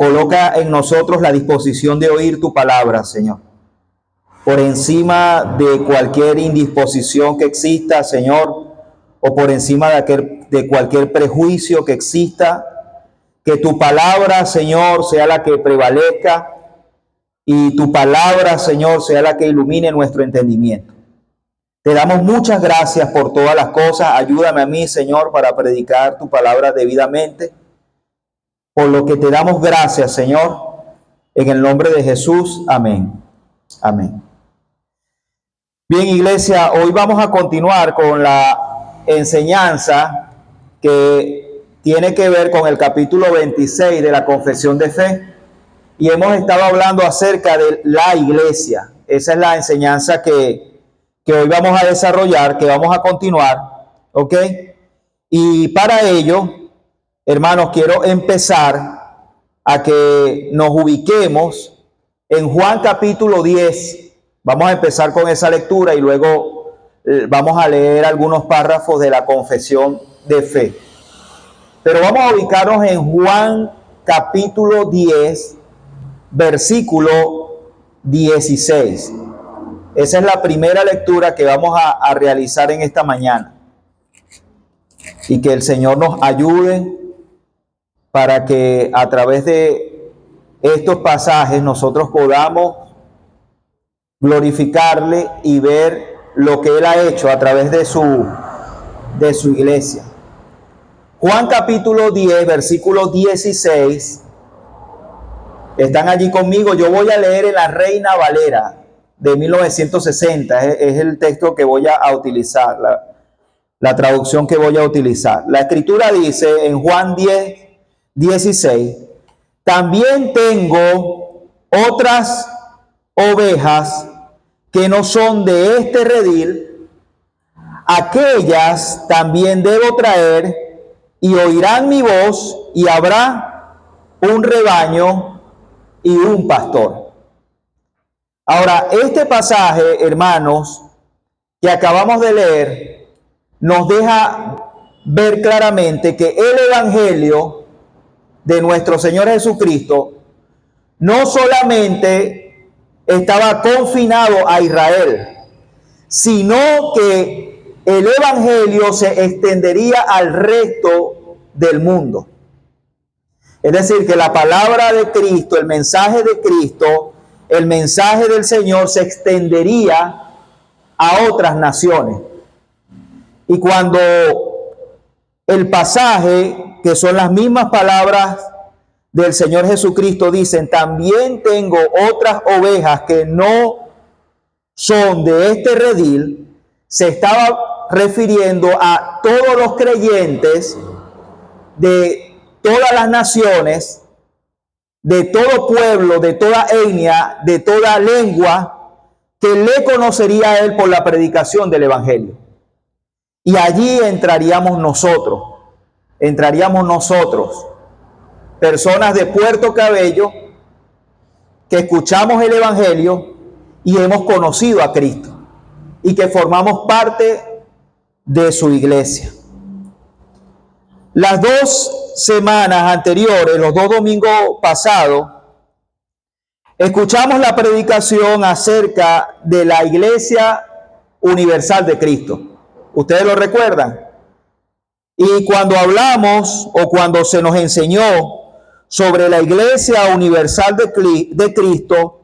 Coloca en nosotros la disposición de oír tu palabra, Señor. Por encima de cualquier indisposición que exista, Señor, o por encima de cualquier prejuicio que exista, que tu palabra, Señor, sea la que prevalezca y tu palabra, Señor, sea la que ilumine nuestro entendimiento. Te damos muchas gracias por todas las cosas. Ayúdame a mí, Señor, para predicar tu palabra debidamente. Por lo que te damos gracias, Señor, en el nombre de Jesús. Amén. Amén. Bien, iglesia, hoy vamos a continuar con la enseñanza que tiene que ver con el capítulo 26 de la Confesión de Fe. Y hemos estado hablando acerca de la iglesia. Esa es la enseñanza que hoy vamos a desarrollar, que vamos a continuar, ¿ok? Y para ello, hermanos, quiero empezar a que nos ubiquemos en Juan capítulo 10. Vamos a empezar con esa lectura y luego vamos a leer algunos párrafos de la Confesión de Fe. Pero vamos a ubicarnos en Juan capítulo 10, versículo 16. Esa es la primera lectura que vamos a realizar en esta mañana. Y que el Señor nos ayude para que a través de estos pasajes nosotros podamos glorificarle y ver lo que Él ha hecho a través de su iglesia. Juan capítulo 10, versículo 16. Están allí conmigo. Yo voy a leer en la Reina Valera de 1960. Es el texto que voy a utilizar, la traducción que voy a utilizar. La escritura dice en Juan 10, 16: también tengo otras ovejas que no son de este redil, aquellas también debo traer, y oirán mi voz, y habrá un rebaño y un pastor. Ahora, este pasaje, hermanos, que acabamos de leer, nos deja ver claramente que el evangelio de nuestro Señor Jesucristo no solamente estaba confinado a Israel, sino que el evangelio se extendería al resto del mundo. Es decir, que la palabra de Cristo, el mensaje de Cristo, el mensaje del Señor se extendería a otras naciones. Y cuando el pasaje, que son las mismas palabras del Señor Jesucristo, dicen: también tengo otras ovejas que no son de este redil, se estaba refiriendo a todos los creyentes de todas las naciones, de todo pueblo, de toda etnia, de toda lengua, que le conocería a Él por la predicación del evangelio. Y allí entraríamos nosotros, personas de Puerto Cabello, que escuchamos el evangelio y hemos conocido a Cristo, y que formamos parte de su iglesia. Las 2 semanas anteriores, los 2 domingos pasados, escuchamos la predicación acerca de la Iglesia Universal de Cristo. ¿Ustedes lo recuerdan? Y cuando hablamos o cuando se nos enseñó sobre la Iglesia Universal de Cristo,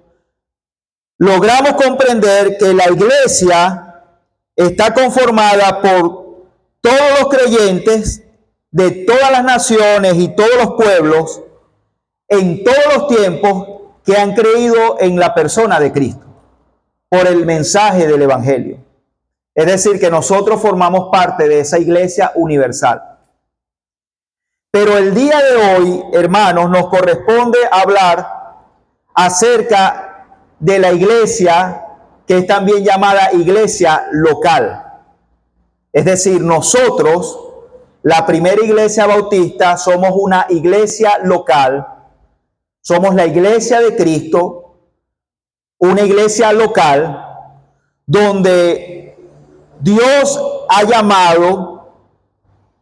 logramos comprender que la Iglesia está conformada por todos los creyentes de todas las naciones y todos los pueblos en todos los tiempos que han creído en la persona de Cristo por el mensaje del evangelio. Es decir, que nosotros formamos parte de esa iglesia universal. Pero el día de hoy, hermanos, nos corresponde hablar acerca de la iglesia que es también llamada iglesia local. Es decir, nosotros, la primera iglesia bautista, somos una iglesia local, somos la iglesia de Cristo, una iglesia local donde Dios ha llamado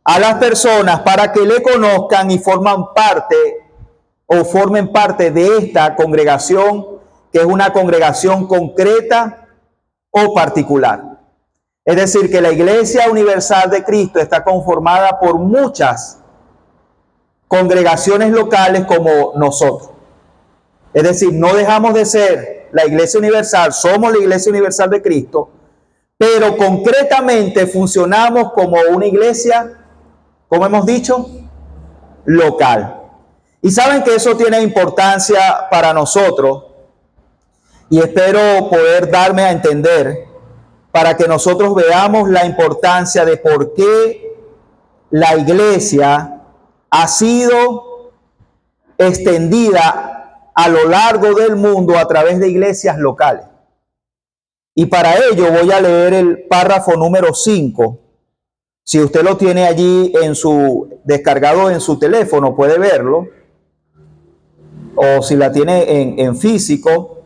a las personas para que le conozcan y forman parte o formen parte de esta congregación, que es una congregación concreta o particular. Es decir, que la Iglesia Universal de Cristo está conformada por muchas congregaciones locales como nosotros. Es decir, no dejamos de ser la Iglesia Universal, somos la Iglesia Universal de Cristo, pero concretamente funcionamos como una iglesia, como hemos dicho, local. Y saben que eso tiene importancia para nosotros, y espero poder darme a entender para que nosotros veamos la importancia de por qué la iglesia ha sido extendida a lo largo del mundo a través de iglesias locales. Y para ello voy a leer el párrafo número 5. Si usted lo tiene allí descargado en su teléfono, puede verlo. O si la tiene en físico,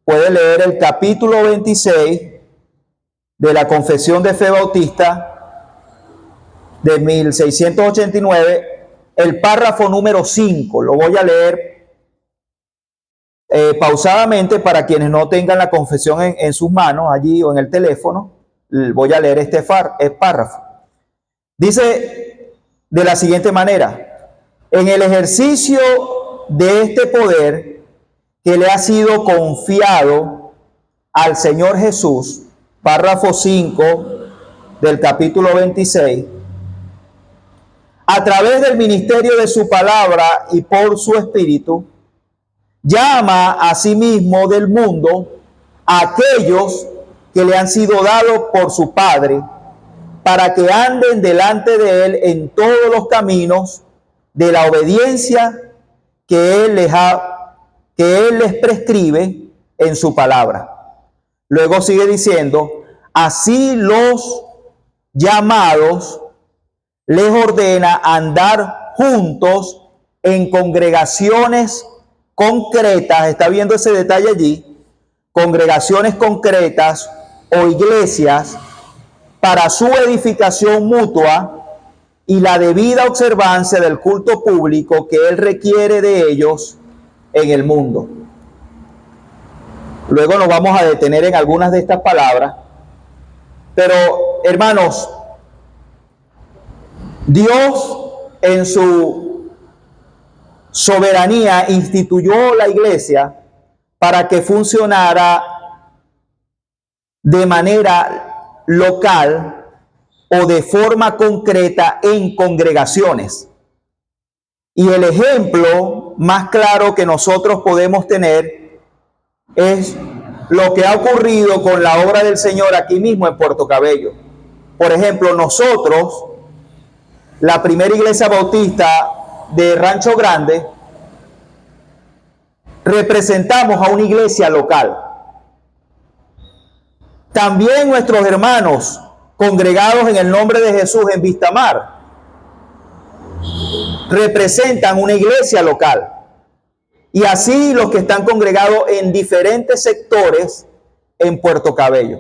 puede leer el capítulo 26 de la Confesión de Fe Bautista de 1689, el párrafo número 5. Lo voy a leer pausadamente para quienes no tengan la confesión en sus manos, allí o en el teléfono. Voy a leer este párrafo. Dice de la siguiente manera: en el ejercicio de este poder que le ha sido confiado al Señor Jesús, párrafo 5 del capítulo 26, a través del ministerio de su palabra y por su espíritu, llama a sí mismo del mundo a aquellos que le han sido dados por su Padre, para que anden delante de él en todos los caminos de la obediencia que él les prescribe en su palabra. Luego sigue diciendo: así los llamados les ordena andar juntos en congregaciones concretas. Está viendo ese detalle allí: congregaciones concretas o iglesias para su edificación mutua y la debida observancia del culto público que él requiere de ellos en el mundo. Luego nos vamos a detener en algunas de estas palabras, pero hermanos, Dios en su soberanía instituyó la iglesia para que funcionara de manera local o de forma concreta en congregaciones. Y el ejemplo más claro que nosotros podemos tener es lo que ha ocurrido con la obra del Señor aquí mismo en Puerto Cabello. Por ejemplo, nosotros, la primera iglesia bautista de Rancho Grande, representamos a una iglesia local. También nuestros hermanos congregados en el nombre de Jesús en Vistamar representan una iglesia local. Y así los que están congregados en diferentes sectores en Puerto Cabello.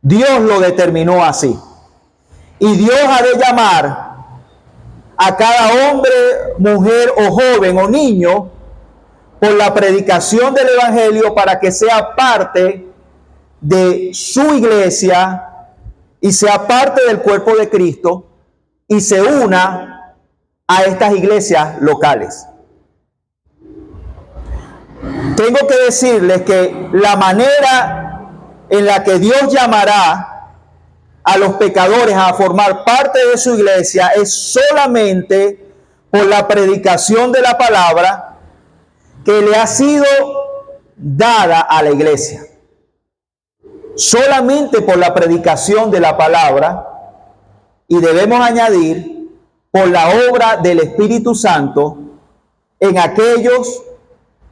Dios lo determinó así. Y Dios ha de llamar a cada hombre, mujer o joven o niño por la predicación del evangelio para que sea parte de su iglesia y sea parte del cuerpo de Cristo y se una a estas iglesias locales. Tengo que decirles que la manera en la que Dios llamará a los pecadores a formar parte de su iglesia es solamente por la predicación de la palabra que le ha sido dada a la iglesia. Solamente por la predicación de la palabra, y debemos añadir por la obra del Espíritu Santo en aquellos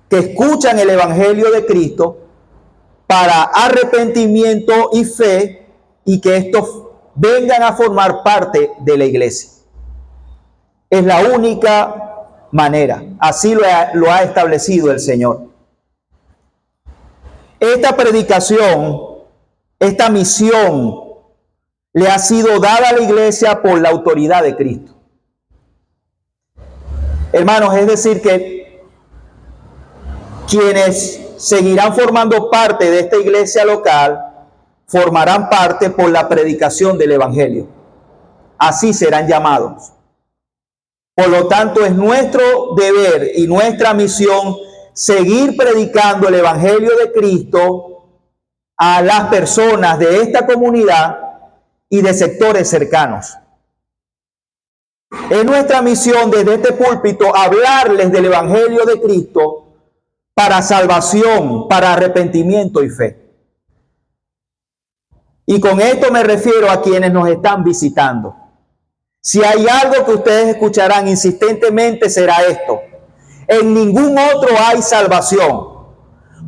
que escuchan el evangelio de Cristo para arrepentimiento y fe, y que estos vengan a formar parte de la iglesia. Es la única manera. Así lo ha establecido el Señor. Esta predicación, esta misión, le ha sido dada a la iglesia por la autoridad de Cristo. Hermanos, es decir que quienes seguirán formando parte de esta iglesia local formarán parte por la predicación del evangelio. Así serán llamados. Por lo tanto, es nuestro deber y nuestra misión seguir predicando el evangelio de Cristo a las personas de esta comunidad y de sectores cercanos. Es nuestra misión desde este púlpito hablarles del evangelio de Cristo para salvación, para arrepentimiento y fe. Y con esto me refiero a quienes nos están visitando. Si hay algo que ustedes escucharán insistentemente será esto: en ningún otro hay salvación,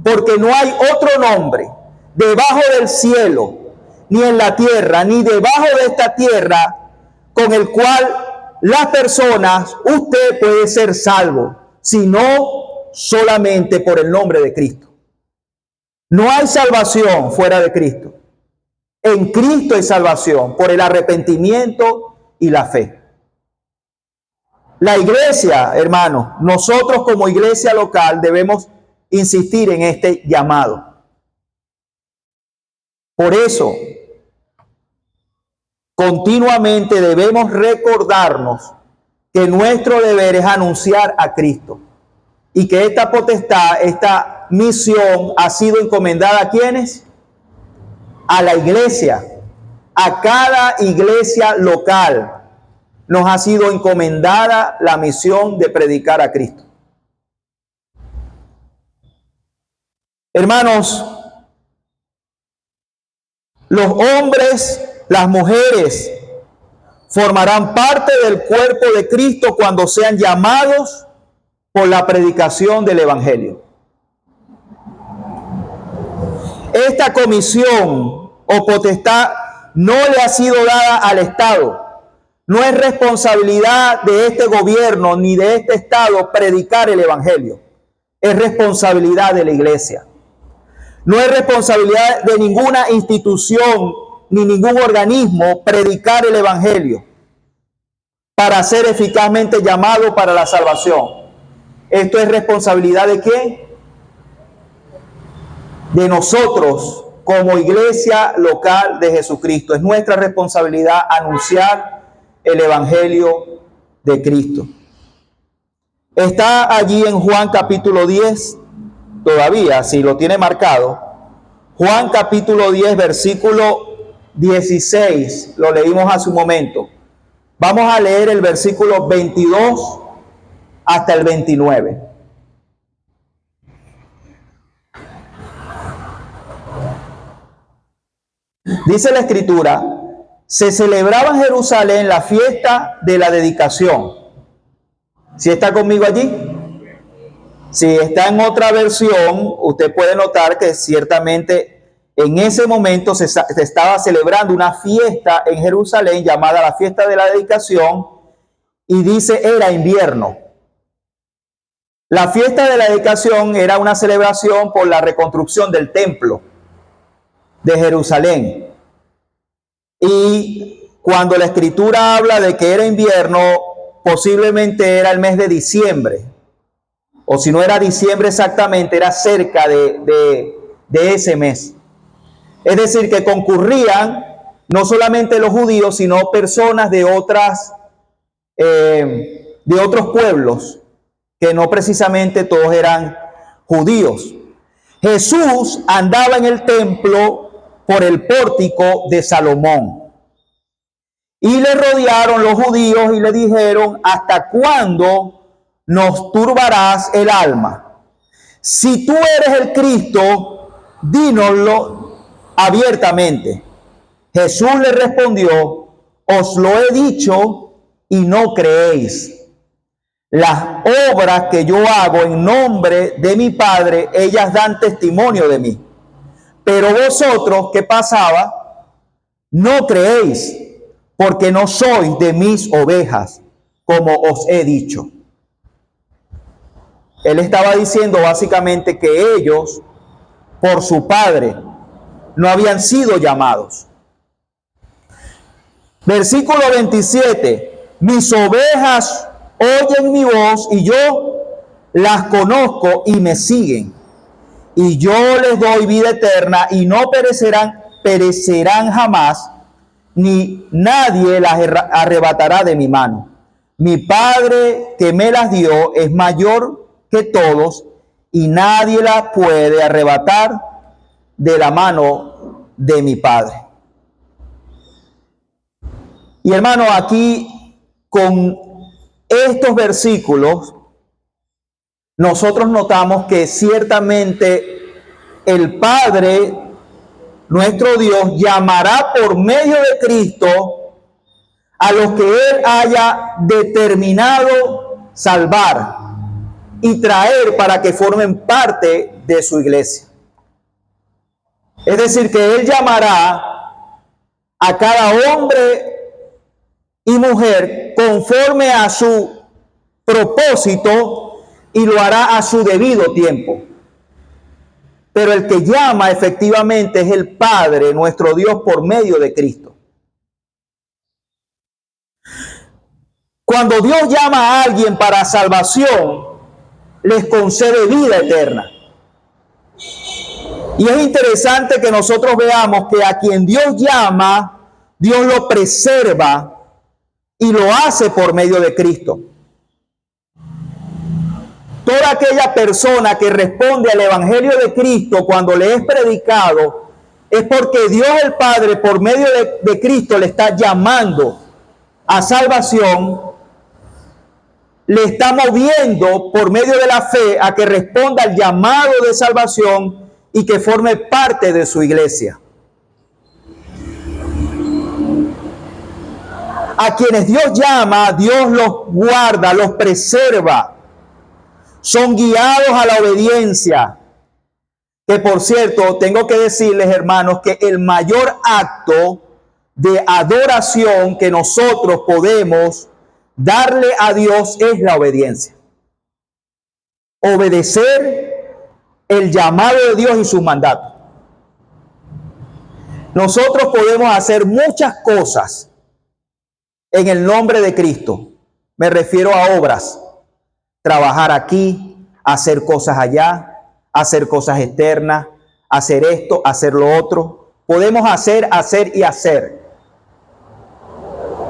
porque no hay otro nombre debajo del cielo, ni en la tierra, ni debajo de esta tierra, con el cual las personas, usted puede ser salvo, sino solamente por el nombre de Cristo. No hay salvación fuera de Cristo. En Cristo hay salvación por el arrepentimiento y la fe. La iglesia, hermanos, nosotros como iglesia local debemos insistir en este llamado. Por eso, continuamente debemos recordarnos que nuestro deber es anunciar a Cristo y que esta potestad, esta misión ha sido encomendada ¿a quiénes? A la iglesia, a cada iglesia local nos ha sido encomendada la misión de predicar a Cristo. Hermanos, los hombres, las mujeres formarán parte del cuerpo de Cristo cuando sean llamados por la predicación del evangelio. Esta comisión o potestad no le ha sido dada al Estado. No es responsabilidad de este gobierno ni de este Estado predicar el evangelio. Es responsabilidad de la iglesia. No es responsabilidad de ninguna institución ni ningún organismo predicar el evangelio para ser eficazmente llamado para la salvación. Esto es responsabilidad ¿de quién? De nosotros como iglesia local de Jesucristo. Es nuestra responsabilidad anunciar el evangelio de Cristo. Está allí en Juan capítulo 10, todavía, si lo tiene marcado. Juan capítulo 10, versículo 16, lo leímos hace un momento. Vamos a leer el versículo 22 hasta el 29. Dice la Escritura: se celebraba en Jerusalén la fiesta de la dedicación. ¿Sí está conmigo allí? Si está en otra versión, usted puede notar que ciertamente en ese momento se estaba celebrando una fiesta en Jerusalén llamada la fiesta de la dedicación, y dice era invierno. La fiesta de la dedicación era una celebración por la reconstrucción del templo de Jerusalén. Y cuando la Escritura habla de que era invierno, posiblemente era el mes de diciembre. O si no era diciembre exactamente, era cerca de ese mes. Es decir, que concurrían no solamente los judíos, sino personas de otros pueblos, que no precisamente todos eran judíos. Jesús andaba en el templo por el pórtico de Salomón. Y le rodearon los judíos y le dijeron: ¿hasta cuándo nos turbarás el alma? Si tú eres el Cristo, dínoslo abiertamente. Jesús le respondió: os lo he dicho y no creéis. Las obras que yo hago en nombre de mi Padre, ellas dan testimonio de mí. Pero vosotros, ¿qué pasaba? No creéis, porque no sois de mis ovejas, como os he dicho. Él estaba diciendo básicamente que ellos, por su Padre, no habían sido llamados. Versículo 27. Mis ovejas oyen mi voz y yo las conozco y me siguen. Y yo les doy vida eterna y no perecerán jamás, ni nadie las arrebatará de mi mano. Mi Padre que me las dio es mayor que todos y nadie las puede arrebatar de la mano de mi Padre. Y hermano, aquí con estos versículos nosotros notamos que ciertamente el Padre, nuestro Dios, llamará por medio de Cristo a los que Él haya determinado salvar y traer para que formen parte de su iglesia. Es decir, que Él llamará a cada hombre y mujer conforme a su propósito y lo hará a su debido tiempo. Pero el que llama efectivamente es el Padre, nuestro Dios, por medio de Cristo. Cuando Dios llama a alguien para salvación, les concede vida eterna. Y es interesante que nosotros veamos que a quien Dios llama, Dios lo preserva y lo hace por medio de Cristo. Toda aquella persona que responde al Evangelio de Cristo cuando le es predicado, es porque Dios el Padre por medio de Cristo le está llamando a salvación, le está moviendo por medio de la fe a que responda al llamado de salvación y que forme parte de su iglesia. A quienes Dios llama, Dios los guarda, los preserva. Son guiados a la obediencia. Que por cierto, tengo que decirles, hermanos, que el mayor acto de adoración que nosotros podemos darle a Dios es la obediencia. Obedecer el llamado de Dios y sus mandatos. Nosotros podemos hacer muchas cosas en el nombre de Cristo. Me refiero a obras. Trabajar aquí, hacer cosas allá, hacer cosas externas, hacer esto, hacer lo otro. Podemos hacer y hacer.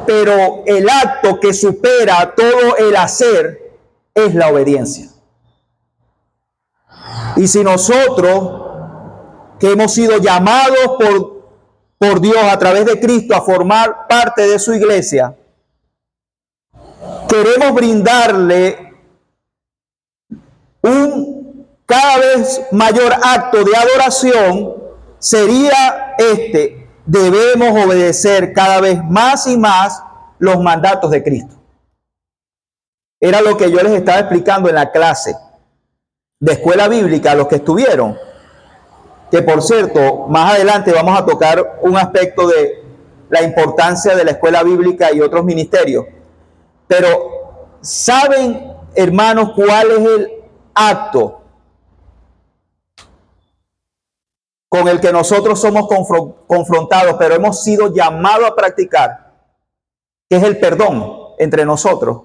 Pero el acto que supera todo el hacer es la obediencia. Y si nosotros, que hemos sido llamados por Dios a través de Cristo a formar parte de su iglesia, queremos brindarle un cada vez mayor acto de adoración, sería debemos obedecer cada vez más y más los mandatos de Cristo. Era lo que yo les estaba explicando en la clase de escuela bíblica a los que estuvieron, que por cierto, más adelante vamos a tocar un aspecto de la importancia de la escuela bíblica y otros ministerios. Pero, ¿saben, hermanos, cuál es el acto con el que nosotros somos confrontados, pero hemos sido llamados a practicar, que es el perdón entre nosotros?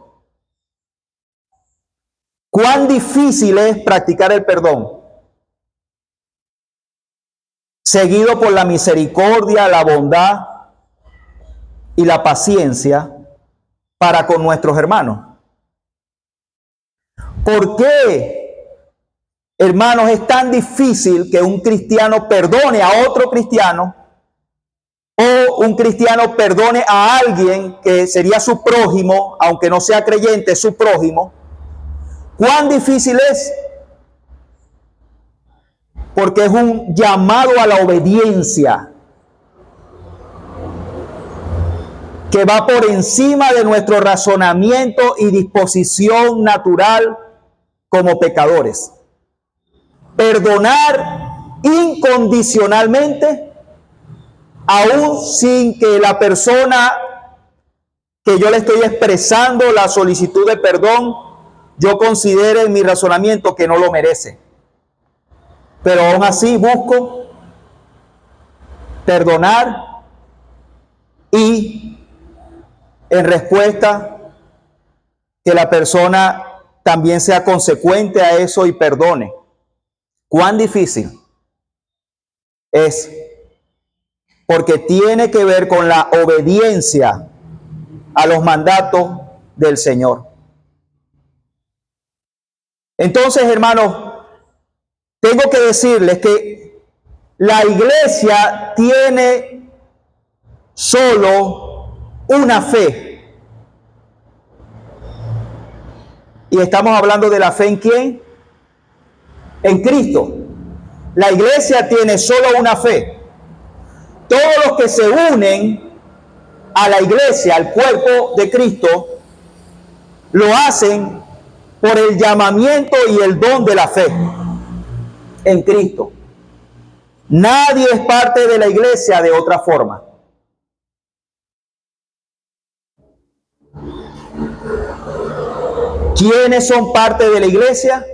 ¿Cuán difícil es practicar el perdón? Seguido por la misericordia, la bondad y la paciencia para con nuestros hermanos. ¿Por qué, hermanos, es tan difícil que un cristiano perdone a otro cristiano o un cristiano perdone a alguien que sería su prójimo, aunque no sea creyente, su prójimo? ¿Cuán difícil es? Porque es un llamado a la obediencia que va por encima de nuestro razonamiento y disposición natural como pecadores. Perdonar incondicionalmente, aún sin que la persona que yo le estoy expresando la solicitud de perdón, yo considere en mi razonamiento que no lo merece. Pero aún así busco perdonar y en respuesta que la persona también sea consecuente a eso y perdone. ¿Cuán difícil es? Porque tiene que ver con la obediencia a los mandatos del Señor. Entonces, hermanos, tengo que decirles que la iglesia tiene solo una fe. Y estamos hablando de la fe en ¿quién? En Cristo. La iglesia tiene solo una fe. Todos los que se unen a la iglesia, al cuerpo de Cristo, lo hacen por el llamamiento y el don de la fe en Cristo. Nadie es parte de la iglesia de otra forma. ¿Quiénes son parte de la iglesia?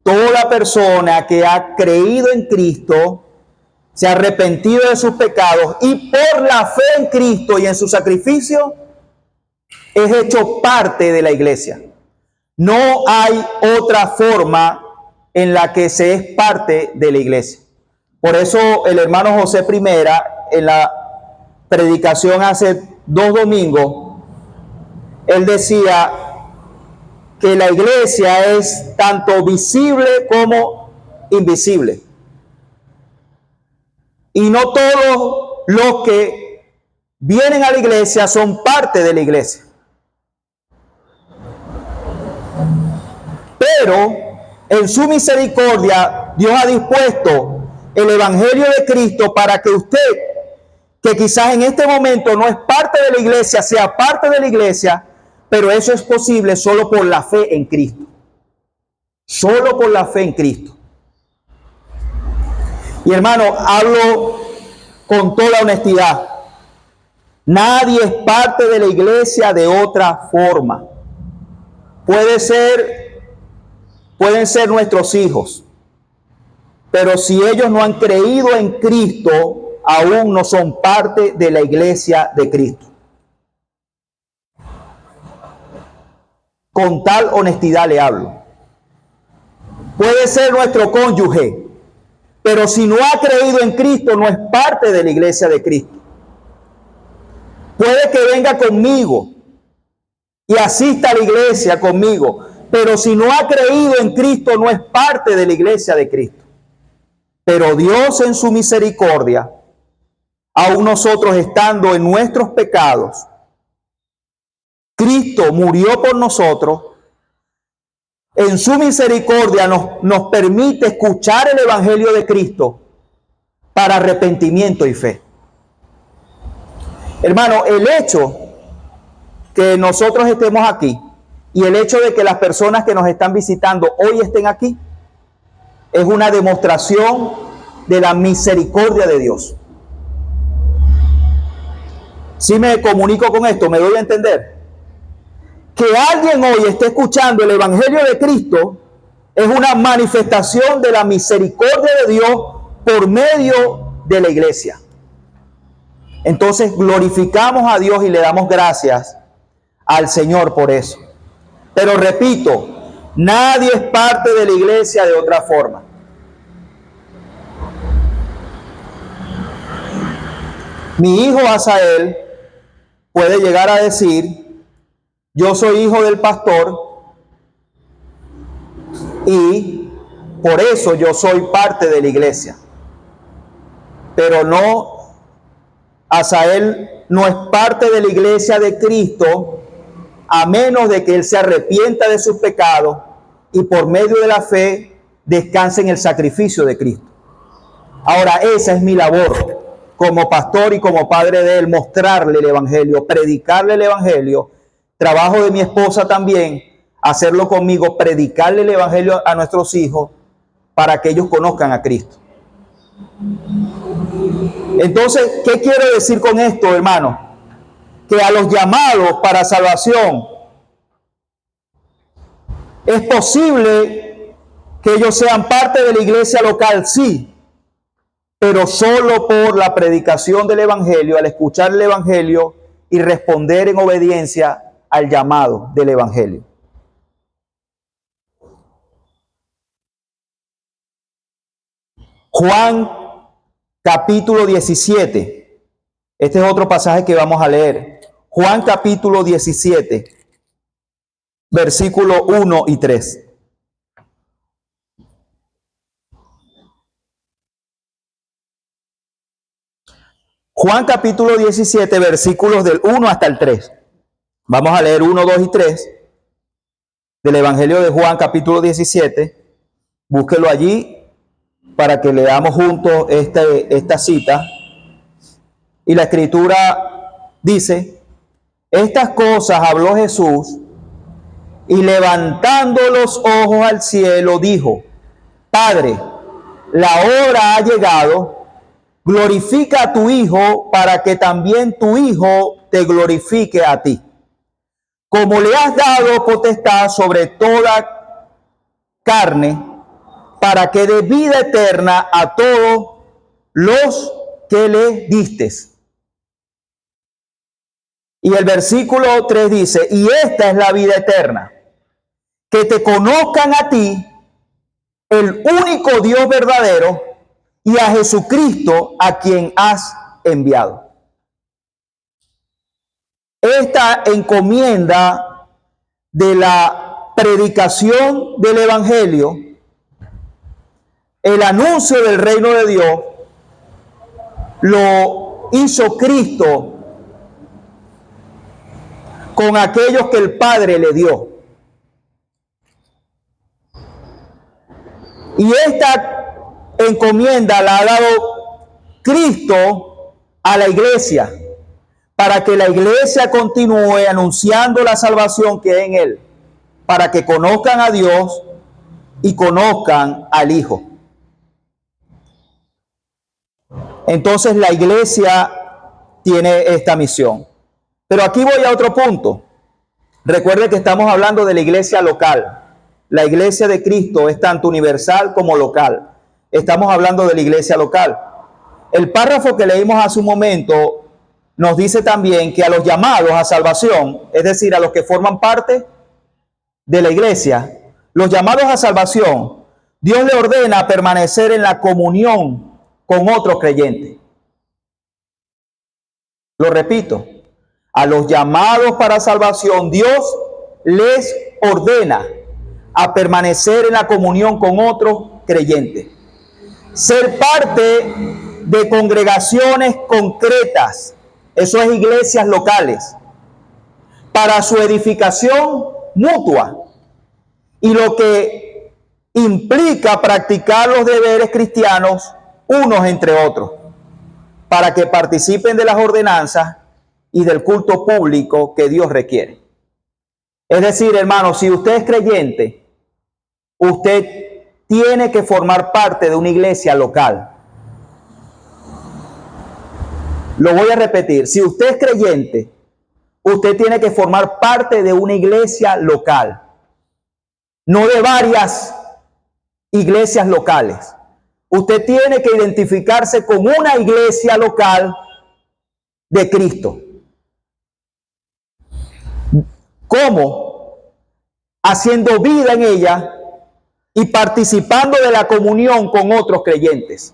Toda persona que ha creído en Cristo, se ha arrepentido de sus pecados y por la fe en Cristo y en su sacrificio, es hecho parte de la iglesia. No hay otra forma en la que se es parte de la iglesia. Por eso el hermano José Primera, en la predicación hace 2 domingos, él decía que la iglesia es tanto visible como invisible. Y no todos los que vienen a la iglesia son parte de la iglesia. Pero en su misericordia Dios ha dispuesto el evangelio de Cristo para que usted, que quizás en este momento no es parte de la iglesia, sea parte de la iglesia, pero eso es posible solo por la fe en Cristo. Solo por la fe en Cristo. Y hermano, hablo con toda honestidad. Nadie es parte de la iglesia de otra forma. Pueden ser nuestros hijos, pero si ellos no han creído en Cristo, aún no son parte de la iglesia de Cristo. Con tal honestidad le hablo. Puede ser nuestro cónyuge, pero si no ha creído en Cristo, no es parte de la iglesia de Cristo. Puede que venga conmigo y asista a la iglesia conmigo, pero si no ha creído en Cristo, no es parte de la iglesia de Cristo. Pero Dios en su misericordia, aún nosotros estando en nuestros pecados, Cristo murió por nosotros. En su misericordia nos permite escuchar el evangelio de Cristo para arrepentimiento y fe. Hermano, el hecho que nosotros estemos aquí y el hecho de que las personas que nos están visitando hoy estén aquí es una demostración de la misericordia de Dios. Si me comunico con esto, me doy a entender. Que alguien hoy esté escuchando el evangelio de Cristo es una manifestación de la misericordia de Dios por medio de la iglesia. Entonces glorificamos a Dios y le damos gracias al Señor por eso. Pero repito, nadie es parte de la iglesia de otra forma. Mi hijo Asael puede llegar a decir: yo soy hijo del pastor y por eso yo soy parte de la iglesia. Pero no, Asael no es parte de la iglesia de Cristo a menos de que él se arrepienta de sus pecados y por medio de la fe descanse en el sacrificio de Cristo. Ahora, esa es mi labor como pastor y como padre de él, mostrarle el evangelio, predicarle el evangelio. Trabajo de mi esposa también, hacerlo conmigo, predicarle el evangelio a nuestros hijos para que ellos conozcan a Cristo. Entonces, ¿qué quiero decir con esto, hermano? Que a los llamados para salvación es posible que ellos sean parte de la iglesia local, sí, pero solo por la predicación del evangelio, al escuchar el evangelio y responder en obediencia al llamado del Evangelio. Juan capítulo 17. Este es otro pasaje que vamos a leer. Juan capítulo 17, versículo 1 y 3. Juan capítulo 17, versículos del 1 hasta el 3. Vamos a leer 1, 2 y 3 del Evangelio de Juan capítulo 17. Búsquelo allí para que leamos juntos esta cita. Y la escritura dice: estas cosas habló Jesús, y levantando los ojos al cielo dijo: Padre, la hora ha llegado, glorifica a tu Hijo, para que también tu Hijo te glorifique a ti, como le has dado potestad sobre toda carne, para que dé vida eterna a todos los que le distes. Y el versículo 3 dice: y esta es la vida eterna, que te conozcan a ti, el único Dios verdadero, y a Jesucristo, a quien has enviado. Esta encomienda de la predicación del Evangelio, el anuncio del reino de Dios, lo hizo Cristo con aquellos que el Padre le dio. Y esta encomienda la ha dado Cristo a la iglesia, para que la iglesia continúe anunciando la salvación que hay en Él, para que conozcan a Dios y conozcan al Hijo. Entonces la iglesia tiene esta misión. Pero aquí voy a otro punto. Recuerde que estamos hablando de la iglesia local. La iglesia de Cristo es tanto universal como local. Estamos hablando de la iglesia local. El párrafo que leímos hace un momento nos dice también que a los llamados a salvación, es decir, a los que forman parte de la iglesia, los llamados a salvación, Dios le ordena permanecer en la comunión con otros creyentes. Lo repito, a los llamados para salvación, Dios les ordena a permanecer en la comunión con otros creyentes. Ser parte de congregaciones concretas, eso es iglesias locales, para su edificación mutua, y lo que implica practicar los deberes cristianos unos entre otros, para que participen de las ordenanzas y del culto público que Dios requiere. Es decir, hermano, si usted es creyente, usted tiene que formar parte de una iglesia local. Lo voy a repetir, si usted es creyente, usted tiene que formar parte de una iglesia local, no de varias iglesias locales. Usted tiene que identificarse con una iglesia local de Cristo. ¿Cómo? Haciendo vida en ella y participando de la comunión con otros creyentes.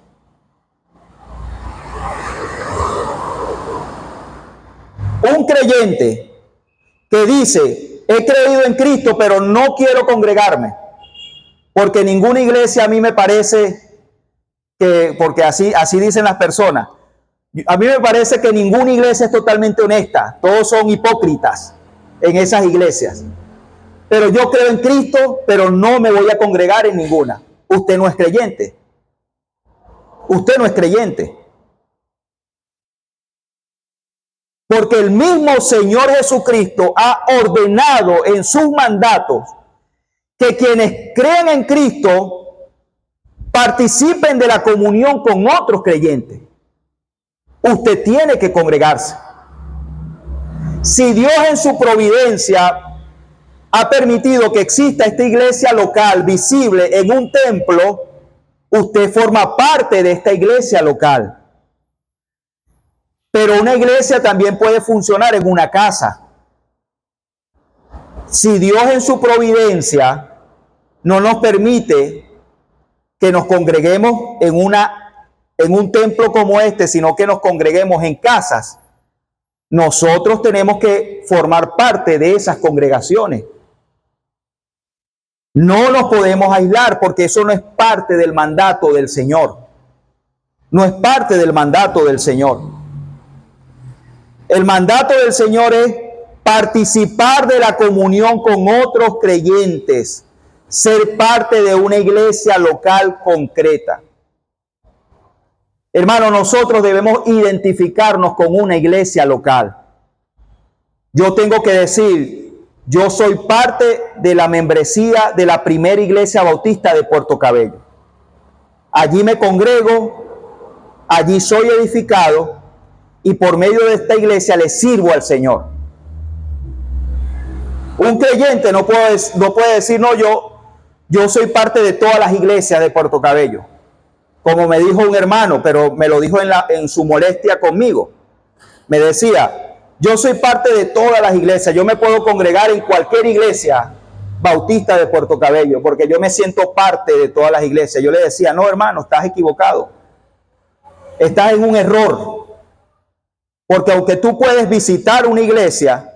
Un creyente que dice: he creído en Cristo, pero no quiero congregarme, porque ninguna iglesia a mí me parece que, porque así dicen las personas, a mí me parece que ninguna iglesia es totalmente honesta, todos son hipócritas en esas iglesias. Pero yo creo en Cristo, pero no me voy a congregar en ninguna. Usted no es creyente. Usted no es creyente. Porque el mismo Señor Jesucristo ha ordenado en sus mandatos que quienes creen en Cristo participen de la comunión con otros creyentes. Usted tiene que congregarse. Si Dios en su providencia ha permitido que exista esta iglesia local visible en un templo, usted forma parte de esta iglesia local. Pero una iglesia también puede funcionar en una casa. si Dios en su providencia no nos permite que nos congreguemos en un templo como este, sino que nos congreguemos en casas, nosotros tenemos que formar parte de esas congregaciones. No nos podemos aislar porque eso no es parte del mandato del Señor. No es parte del mandato del Señor. El mandato del Señor es participar de la comunión con otros creyentes, ser parte de una iglesia local concreta. Hermano, nosotros debemos identificarnos con una iglesia local. Yo tengo que decir, yo soy parte de la membresía de la primera iglesia bautista de Puerto Cabello. Allí me congrego, allí soy edificado y por medio de esta iglesia le sirvo al Señor. Un creyente no puede decir, no, yo soy parte de todas las iglesias de Puerto Cabello. Como me dijo un hermano, pero me lo dijo en su molestia conmigo. Me decía, yo soy parte de todas las iglesias, yo me puedo congregar en cualquier iglesia bautista de Puerto Cabello, porque yo me siento parte de todas las iglesias. Yo le decía, no, hermano, estás equivocado. Estás en un error. Porque aunque tú puedes visitar una iglesia,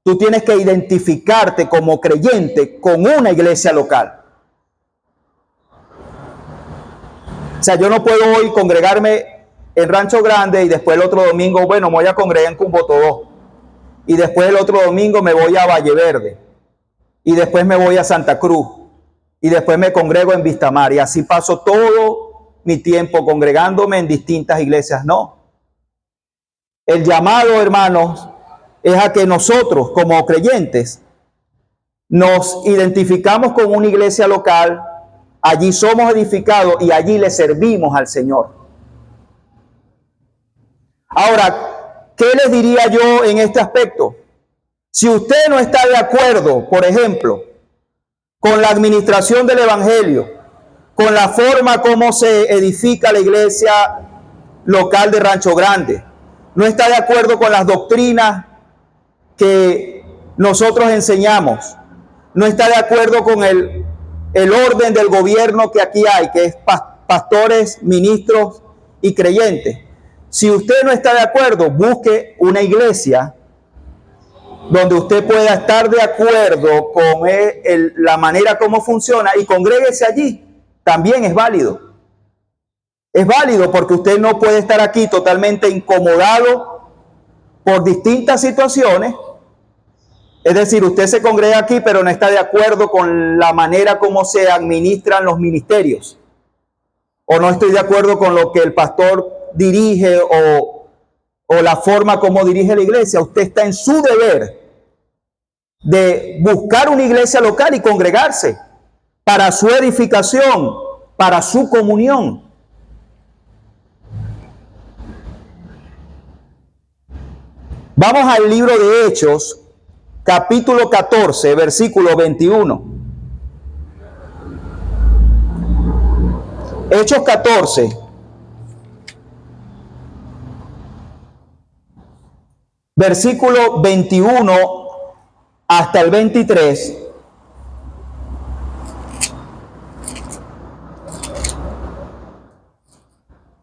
tú tienes que identificarte como creyente con una iglesia local. O sea, yo no puedo hoy congregarme en Rancho Grande y después el otro domingo, bueno, me voy a congregar en Cumbotodó. Y después el otro domingo me voy a Valle Verde. Y después me voy a Santa Cruz. Y después me congrego en Vistamar. Y así paso todo mi tiempo congregándome en distintas iglesias. No. El llamado, hermanos, es a que nosotros como creyentes nos identificamos con una iglesia local, allí somos edificados y allí le servimos al Señor. Ahora, ¿qué les diría yo en este aspecto? Si usted no está de acuerdo, por ejemplo, con la administración del Evangelio, con la forma como se edifica la iglesia local de Rancho Grande, no está de acuerdo con las doctrinas que nosotros enseñamos, no está de acuerdo con el orden del gobierno que aquí hay, que es pastores, ministros y creyentes. Si usted no está de acuerdo, busque una iglesia donde usted pueda estar de acuerdo con la manera como funciona y congréguese allí. También es válido. Es válido porque usted no puede estar aquí totalmente incomodado por distintas situaciones. Es decir, usted se congrega aquí, pero no está de acuerdo con la manera como se administran los ministerios. O no estoy de acuerdo con lo que el pastor dirige o la forma como dirige la iglesia. Usted está en su deber de buscar una iglesia local y congregarse para su edificación, para su comunión. Vamos al libro de Hechos, capítulo 14, versículo 21. Hechos 14. Versículo 21 hasta el 23.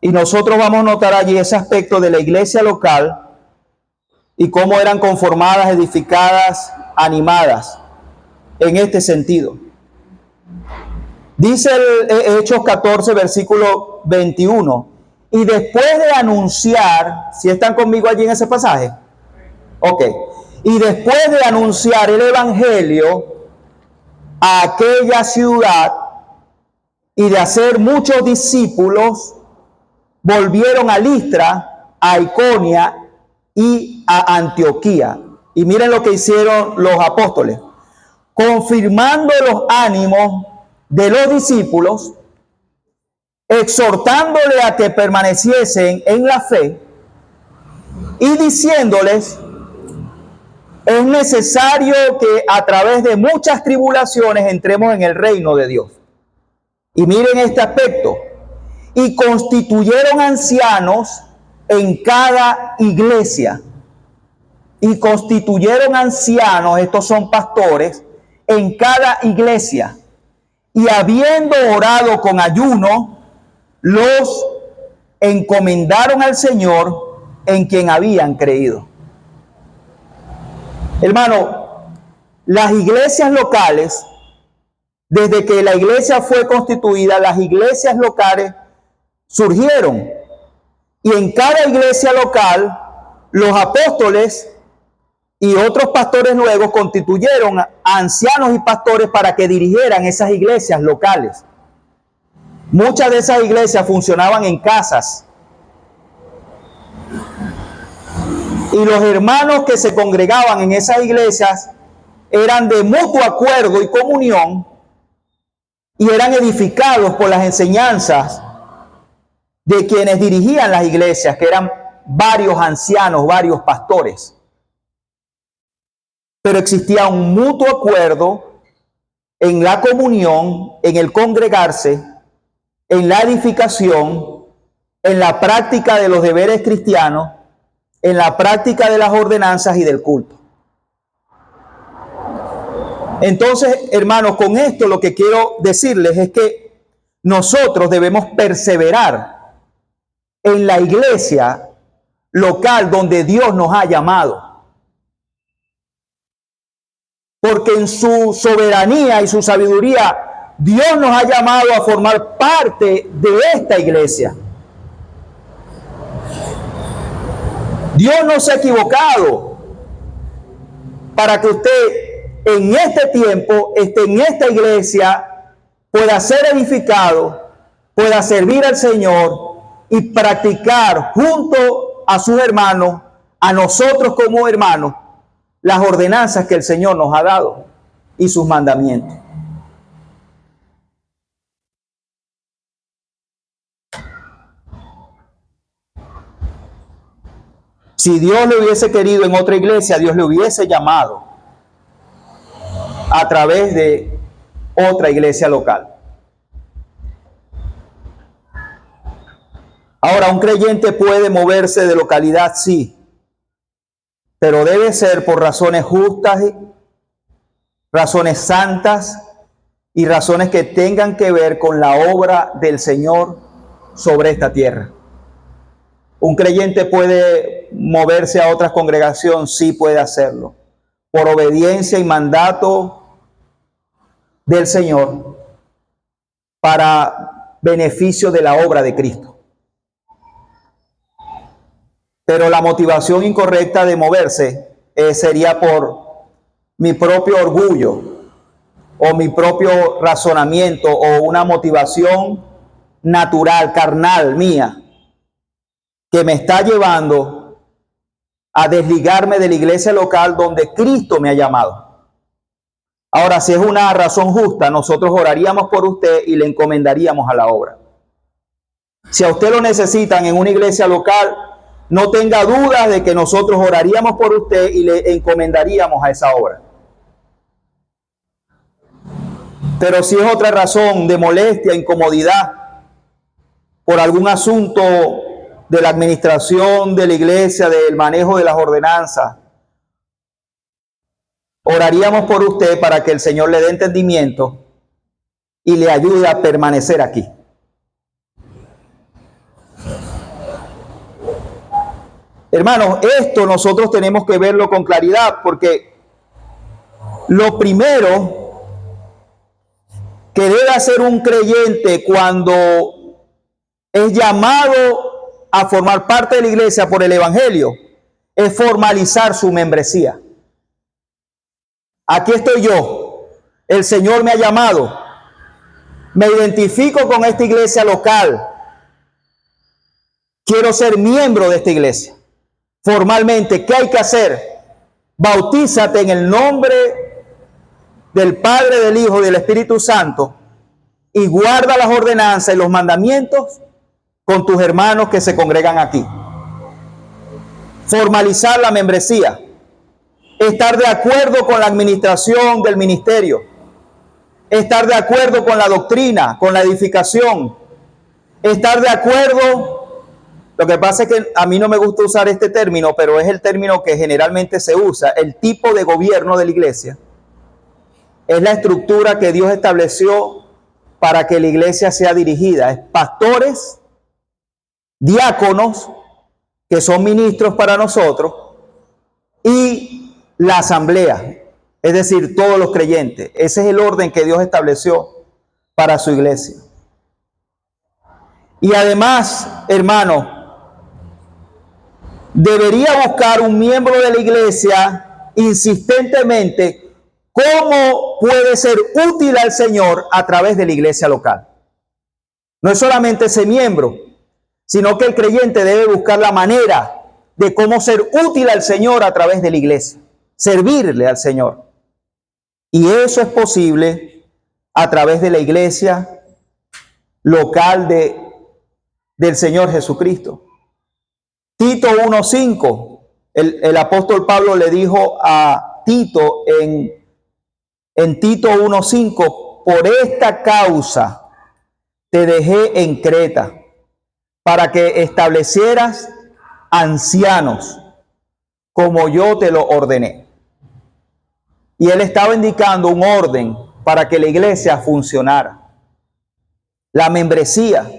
Y nosotros vamos a notar allí ese aspecto de la iglesia local y cómo eran conformadas, edificadas, animadas en este sentido. Dice el Hechos 14, versículo 21, y después de anunciar, ¿si están conmigo allí en ese pasaje? Ok. Y después de anunciar el evangelio a aquella ciudad y de hacer muchos discípulos, volvieron a Listra, a Iconia y a Antioquía. Y miren lo que hicieron los apóstoles, confirmando los ánimos de los discípulos, exhortándole a que permaneciesen en la fe y diciéndoles: es necesario que a través de muchas tribulaciones entremos en el reino de Dios. Y miren este aspecto. Y constituyeron ancianos en cada iglesia y constituyeron ancianos, estos son pastores, en cada iglesia. Y habiendo orado con ayuno, los encomendaron al Señor en quien habían creído. Hermano, las iglesias locales, desde que la iglesia fue constituida, las iglesias locales surgieron. Y en cada iglesia local, los apóstoles y otros pastores luego constituyeron a ancianos y pastores para que dirigieran esas iglesias locales. Muchas de esas iglesias funcionaban en casas. Y los hermanos que se congregaban en esas iglesias eran de mutuo acuerdo y comunión y eran edificados por las enseñanzas de quienes dirigían las iglesias, que eran varios ancianos, varios pastores. Pero existía un mutuo acuerdo en la comunión, en el congregarse, en la edificación, en la práctica de los deberes cristianos, en la práctica de las ordenanzas y del culto. Entonces, hermanos, con esto lo que quiero decirles es que nosotros debemos perseverar en la iglesia local donde Dios nos ha llamado. Porque en su soberanía y su sabiduría, Dios nos ha llamado a formar parte de esta iglesia. Dios no se ha equivocado para que usted en este tiempo esté en esta iglesia, pueda ser edificado, pueda servir al Señor y practicar junto a sus hermanos, a nosotros como hermanos, las ordenanzas que el Señor nos ha dado y sus mandamientos. Si Dios le hubiese querido en otra iglesia, Dios le hubiese llamado a través de otra iglesia local. Ahora, un creyente puede moverse de localidad, sí, pero debe ser por razones justas, razones santas y razones que tengan que ver con la obra del Señor sobre esta tierra. Un creyente puede moverse a otra congregación, sí puede hacerlo, por obediencia y mandato del Señor para beneficio de la obra de Cristo. Pero la motivación incorrecta de moverse sería por mi propio orgullo o mi propio razonamiento o una motivación natural, carnal mía, que me está llevando a desligarme de la iglesia local donde Cristo me ha llamado. Ahora, si es una razón justa, nosotros oraríamos por usted y le encomendaríamos a la obra. Si a usted lo necesitan en una iglesia local, no tenga dudas de que nosotros oraríamos por usted y le encomendaríamos a esa obra. Pero si es otra razón de molestia, incomodidad, por algún asunto de la administración de la iglesia, del manejo de las ordenanzas, oraríamos por usted para que el Señor le dé entendimiento y le ayude a permanecer aquí. Hermanos, esto nosotros tenemos que verlo con claridad, porque lo primero que debe hacer un creyente cuando es llamado a formar parte de la iglesia por el Evangelio es formalizar su membresía. Aquí estoy yo, el Señor me ha llamado, me identifico con esta iglesia local, quiero ser miembro de esta iglesia. Formalmente, ¿qué hay que hacer? Bautízate en el nombre del Padre, del Hijo y del Espíritu Santo y guarda las ordenanzas y los mandamientos con tus hermanos que se congregan aquí. Formalizar la membresía. Estar de acuerdo con la administración del ministerio. Estar de acuerdo con la doctrina, con la edificación. Estar de acuerdo Lo que pasa es que a mí no me gusta usar este término, pero es el término que generalmente se usa. El tipo de gobierno de la iglesia es la estructura que Dios estableció para que la iglesia sea dirigida. Es pastores, diáconos, que son ministros para nosotros, y la asamblea, es decir, todos los creyentes. Ese es el orden que Dios estableció para su iglesia. Y además, hermano, debería buscar un miembro de la iglesia insistentemente cómo puede ser útil al Señor a través de la iglesia local. No es solamente ese miembro, sino que el creyente debe buscar la manera de cómo ser útil al Señor a través de la iglesia, servirle al Señor. Y eso es posible a través de la iglesia local del Señor Jesucristo. Tito 1:5, el apóstol Pablo le dijo a Tito en Tito 1:5, por esta causa te dejé en Creta, para que establecieras ancianos, como yo te lo ordené. Y él estaba indicando un orden para que la iglesia funcionara. La membresía.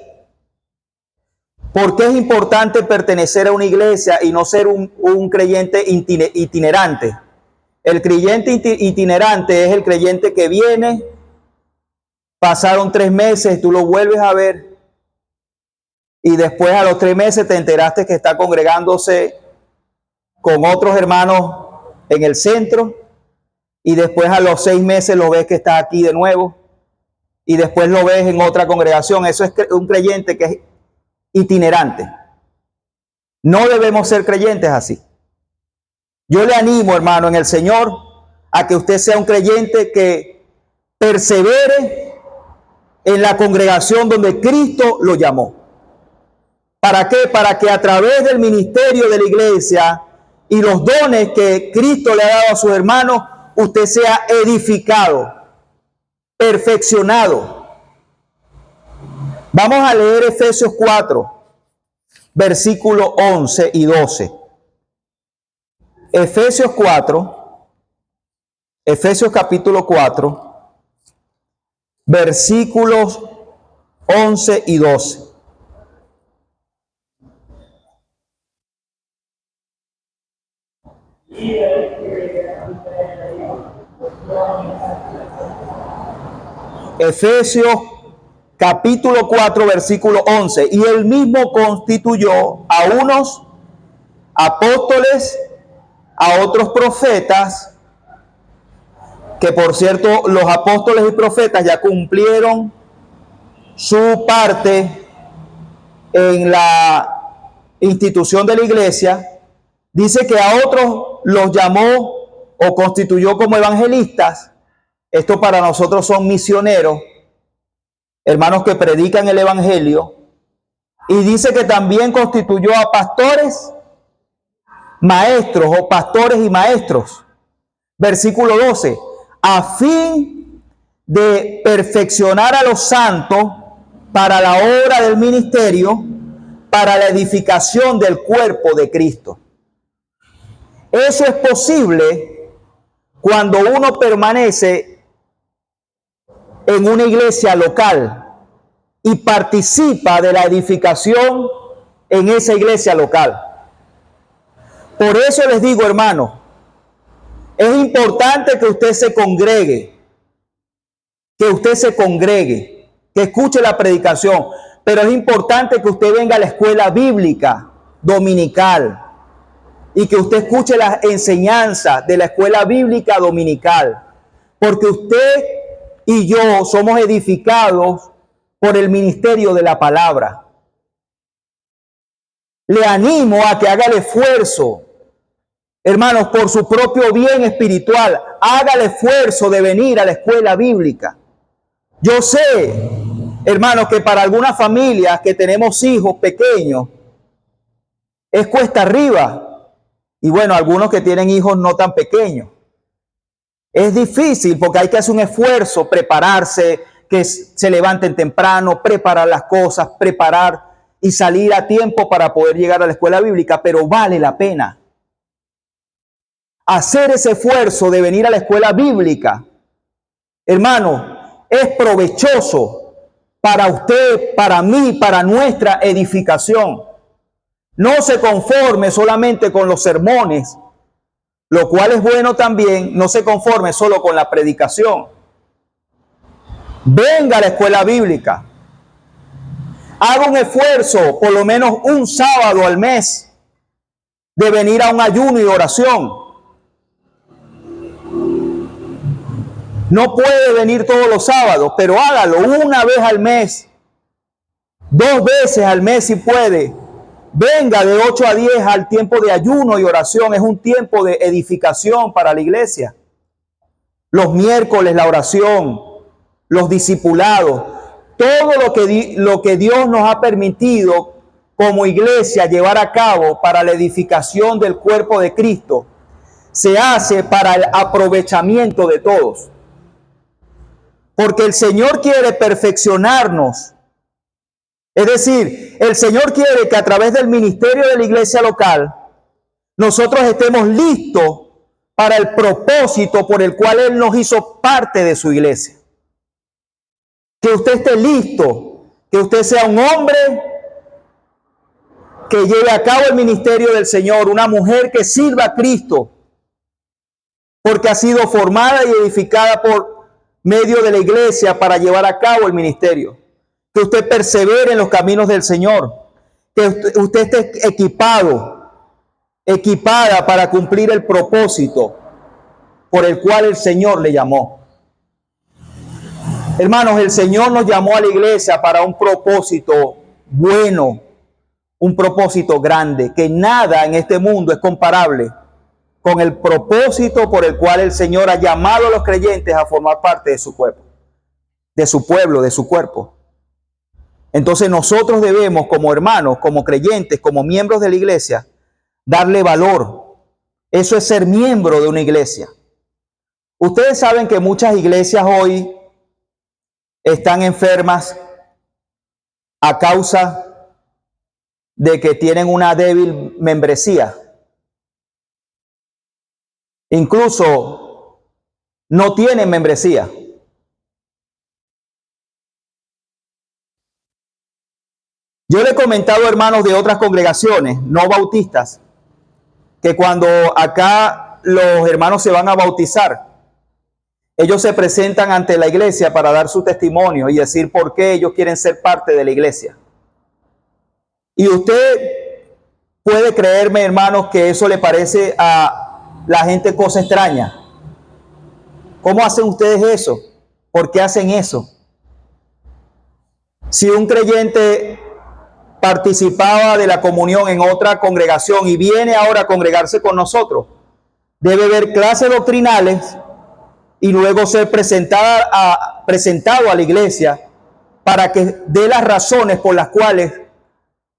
¿Por qué es importante pertenecer a una iglesia y no ser un creyente itinerante? El creyente itinerante es el creyente que viene, pasaron 3 meses, tú lo vuelves a ver, y después a los 3 meses te enteraste que está congregándose con otros hermanos en el centro, y después a los 6 meses lo ves que está aquí de nuevo, y después lo ves en otra congregación. Eso es un creyente que es itinerante. No debemos ser creyentes así. Yo le animo, hermano, en el Señor, a que usted sea un creyente que persevere en la congregación donde Cristo lo llamó. ¿Para qué? Para que a través del ministerio de la iglesia y los dones que Cristo le ha dado a sus hermanos, usted sea edificado, perfeccionado. Vamos a leer Efesios 4, versículos 11 y 12. Efesios capítulo 4, versículos 11 y 12. Efesios capítulo 4, versículo 11. Y él mismo constituyó a unos apóstoles, a otros profetas, que por cierto los apóstoles y profetas ya cumplieron su parte en la institución de la iglesia. Dice que a otros los llamó o constituyó como evangelistas. Esto para nosotros son misioneros, hermanos que predican el evangelio. Y dice que también constituyó a pastores, maestros o pastores y maestros. Versículo 12. A fin de perfeccionar a los santos para la obra del ministerio, para la edificación del cuerpo de Cristo. Eso es posible cuando uno permanece en una iglesia local y participa de la edificación en esa iglesia local. Por eso les digo, hermano, es importante que usted se congregue, que escuche la predicación, pero es importante que usted venga a la escuela bíblica dominical y que usted escuche las enseñanzas de la escuela bíblica dominical, porque usted y yo somos edificados por el ministerio de la palabra. Le animo a que haga el esfuerzo, hermanos, por su propio bien espiritual. Haga el esfuerzo de venir a la escuela bíblica. Yo sé, hermanos, que para algunas familias que tenemos hijos pequeños es cuesta arriba. Y bueno, algunos que tienen hijos no tan pequeños. Es difícil porque hay que hacer un esfuerzo, prepararse, que se levanten temprano, preparar las cosas, y salir a tiempo para poder llegar a la escuela bíblica, pero vale la pena. Hacer ese esfuerzo de venir a la escuela bíblica, hermano, es provechoso para usted, para mí, para nuestra edificación. No se conforme solamente con los sermones, lo cual es bueno también. No se conforme solo con la predicación. Venga a la escuela bíblica. Haga un esfuerzo, por lo menos un sábado al mes, de venir a un ayuno y oración. No puede venir todos los sábados, pero hágalo una vez al mes, 2 veces al mes si puede. Venga de 8 a 10 al tiempo de ayuno y oración. Es un tiempo de edificación para la iglesia. Los miércoles la oración, los discipulados, todo lo que Dios nos ha permitido como iglesia llevar a cabo para la edificación del cuerpo de Cristo, se hace para el aprovechamiento de todos. Porque el Señor quiere perfeccionarnos. Es decir, el Señor quiere que a través del ministerio de la iglesia local, nosotros estemos listos para el propósito por el cual Él nos hizo parte de su iglesia. Que usted esté listo, que usted sea un hombre que lleve a cabo el ministerio del Señor, una mujer que sirva a Cristo, porque ha sido formada y edificada por medio de la iglesia para llevar a cabo el ministerio. Que usted persevere en los caminos del Señor, que usted esté equipada para cumplir el propósito por el cual el Señor le llamó. Hermanos, el Señor nos llamó a la iglesia para un propósito bueno, un propósito grande, que nada en este mundo es comparable con el propósito por el cual el Señor ha llamado a los creyentes a formar parte de su cuerpo, de su pueblo, de su cuerpo. Entonces nosotros debemos, como hermanos, como creyentes, como miembros de la iglesia, darle valor. Eso es ser miembro de una iglesia. Ustedes saben que muchas iglesias hoy están enfermas a causa de que tienen una débil membresía. Incluso no tienen membresía. Yo le he comentado, hermanos, de otras congregaciones no bautistas, que cuando acá los hermanos se van a bautizar, ellos se presentan ante la iglesia para dar su testimonio y decir por qué ellos quieren ser parte de la iglesia. Y usted puede creerme, hermanos, que eso le parece a la gente cosa extraña. ¿Cómo hacen ustedes eso? ¿Por qué hacen eso? Si un creyente participaba de la comunión en otra congregación y viene ahora a congregarse con nosotros, debe ver clases doctrinales y luego ser presentado a la iglesia para que dé las razones por las cuales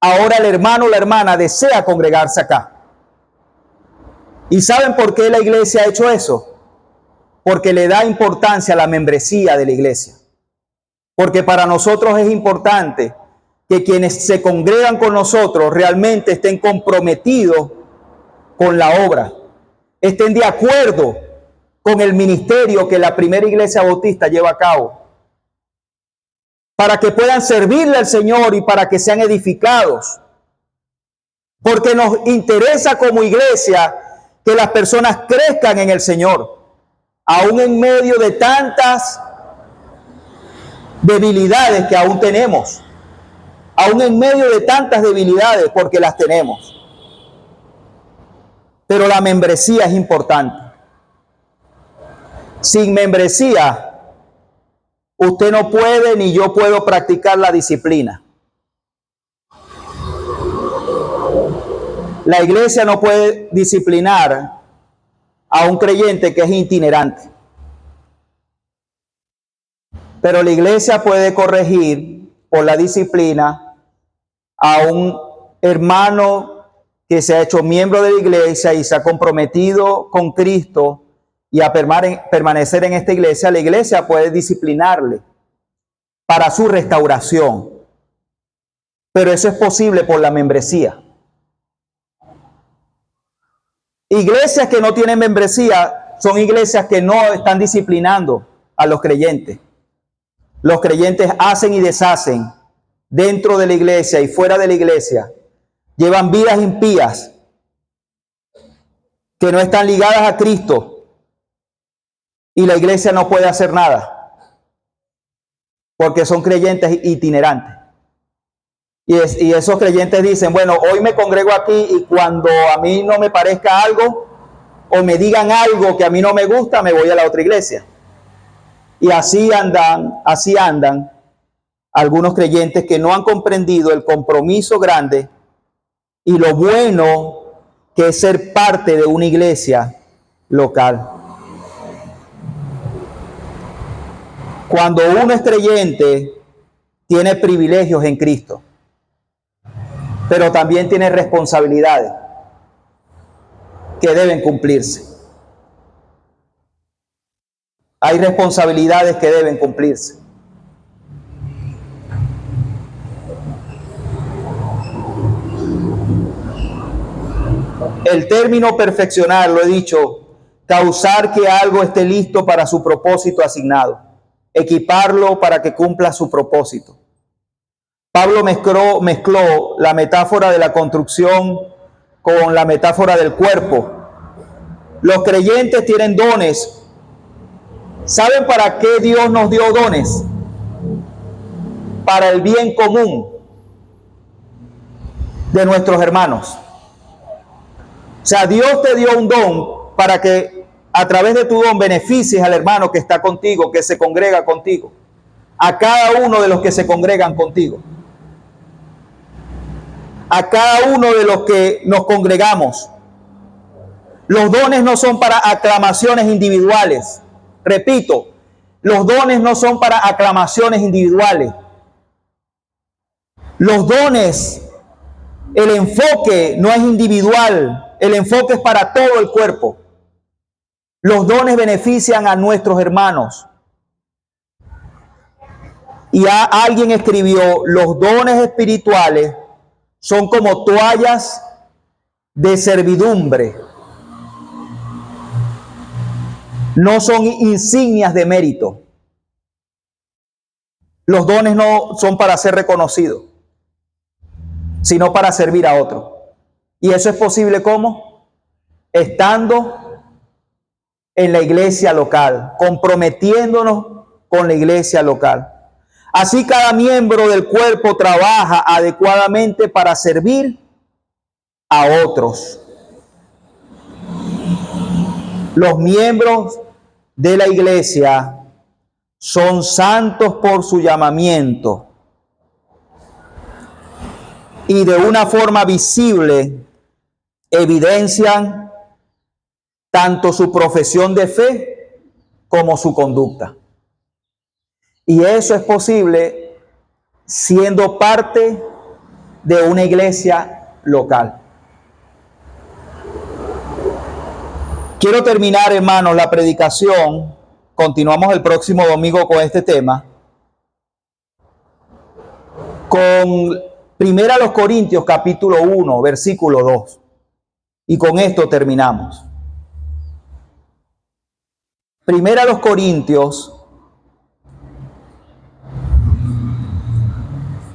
ahora el hermano o la hermana desea congregarse acá. ¿Y saben por qué la iglesia ha hecho eso? Porque le da importancia a la membresía de la iglesia. Porque para nosotros es importante que quienes se congregan con nosotros realmente estén comprometidos con la obra, estén de acuerdo con el ministerio que la primera iglesia bautista lleva a cabo, para que puedan servirle al Señor y para que sean edificados. Porque nos interesa como iglesia que las personas crezcan en el Señor, aún en medio de tantas debilidades que aún tenemos. Aún en medio de tantas debilidades, porque las tenemos. Pero la membresía es importante. Sin membresía, usted no puede ni yo puedo practicar la disciplina. La iglesia no puede disciplinar a un creyente que es itinerante. Pero la iglesia puede corregir por la disciplina a un hermano que se ha hecho miembro de la iglesia y se ha comprometido con Cristo y a permanecer en esta iglesia. La iglesia puede disciplinarle para su restauración. pero eso es posible por la membresía. Iglesias que no tienen membresía son iglesias que no están disciplinando a los creyentes. Los creyentes hacen y deshacen dentro de la iglesia y fuera de la iglesia. Llevan vidas impías que no están ligadas a Cristo y la iglesia no puede hacer nada porque son creyentes itinerantes. Y esos creyentes dicen, bueno, hoy me congrego aquí y cuando a mí no me parezca algo o me digan algo que a mí no me gusta, me voy a la otra iglesia. Y así andan algunos creyentes que no han comprendido el compromiso grande y lo bueno que es ser parte de una iglesia local. Cuando uno es creyente, tiene privilegios en Cristo, pero también tiene responsabilidades que deben cumplirse. Hay responsabilidades que deben cumplirse. El término perfeccionar, lo he dicho, causar que algo esté listo para su propósito asignado, equiparlo para que cumpla su propósito. Pablo mezcló la metáfora de la construcción con la metáfora del cuerpo. Los creyentes tienen dones. ¿Saben para qué Dios nos dio dones? Para el bien común de nuestros hermanos. O sea, Dios te dio un don para que a través de tu don beneficies al hermano que está contigo, que se congrega contigo, a cada uno de los que se congregan contigo, a cada uno de los que nos congregamos. Los dones no son para aclamaciones individuales. Repito, los dones no son para aclamaciones individuales. Los dones, el enfoque no es individual, el enfoque es para todo el cuerpo. Los dones benefician a nuestros hermanos. Y alguien escribió, los dones espirituales son como toallas de servidumbre. No son insignias de mérito. Los dones no son para ser reconocidos, sino para servir a otros. Y eso es posible ¿cómo? Estando en la iglesia local, comprometiéndonos con la iglesia local. Así cada miembro del cuerpo trabaja adecuadamente para servir a otros. Los miembros de la iglesia son santos por su llamamiento y de una forma visible evidencian tanto su profesión de fe como su conducta. Y eso es posible siendo parte de una iglesia local. Quiero terminar, hermanos, la predicación. Continuamos el próximo domingo con este tema. Con 1 Corintios capítulo 1, versículo 2. Y con esto terminamos. 1 Corintios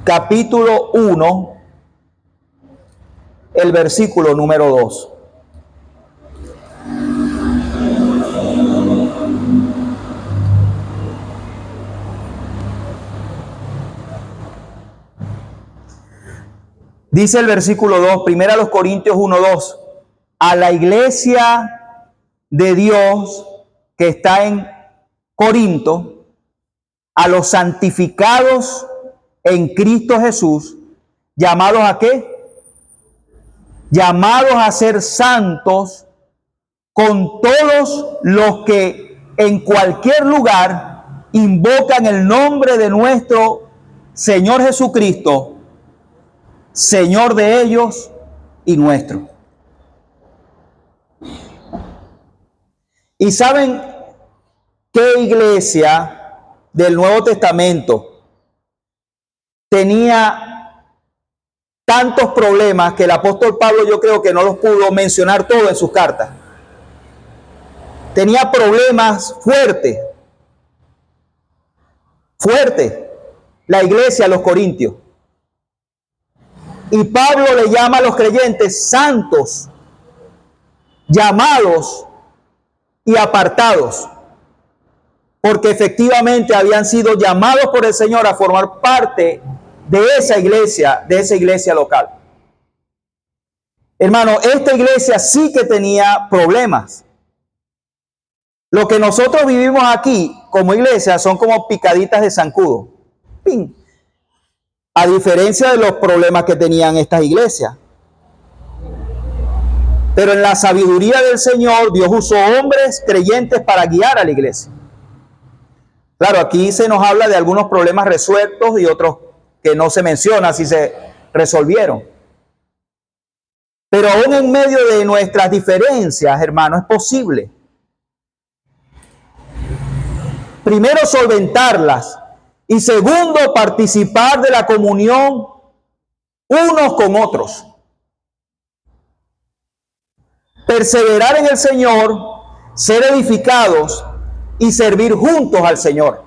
capítulo 1, el versículo número 2. Dice el versículo 2, 1 Corintios 1, 2. A la iglesia de Dios que está en Corinto, a los santificados en Cristo Jesús, llamados ¿a qué? Llamados a ser santos con todos los que en cualquier lugar invocan el nombre de nuestro Señor Jesucristo, Señor de ellos y nuestro. ¿Y saben qué iglesia del Nuevo Testamento tenía tantos problemas que el apóstol Pablo yo creo que no los pudo mencionar todos en sus cartas. Tenía problemas fuertes la iglesia, los corintios. Y Pablo le llama a los creyentes santos, llamados y apartados, porque efectivamente habían sido llamados por el Señor a formar parte de esa iglesia local. Hermano, esta iglesia sí que tenía problemas. Lo que nosotros vivimos aquí como iglesia son como picaditas de zancudo. ¡Ping! A diferencia de los problemas que tenían estas iglesias. Pero en la sabiduría del Señor, Dios usó hombres creyentes para guiar a la iglesia. Claro, aquí se nos habla de algunos problemas resueltos y otros que no se menciona si se resolvieron. Pero aún en medio de nuestras diferencias, hermano, es posible. Primero, solventarlas. Y segundo, participar de la comunión unos con otros. Perseverar en el Señor, ser edificados y servir juntos al Señor.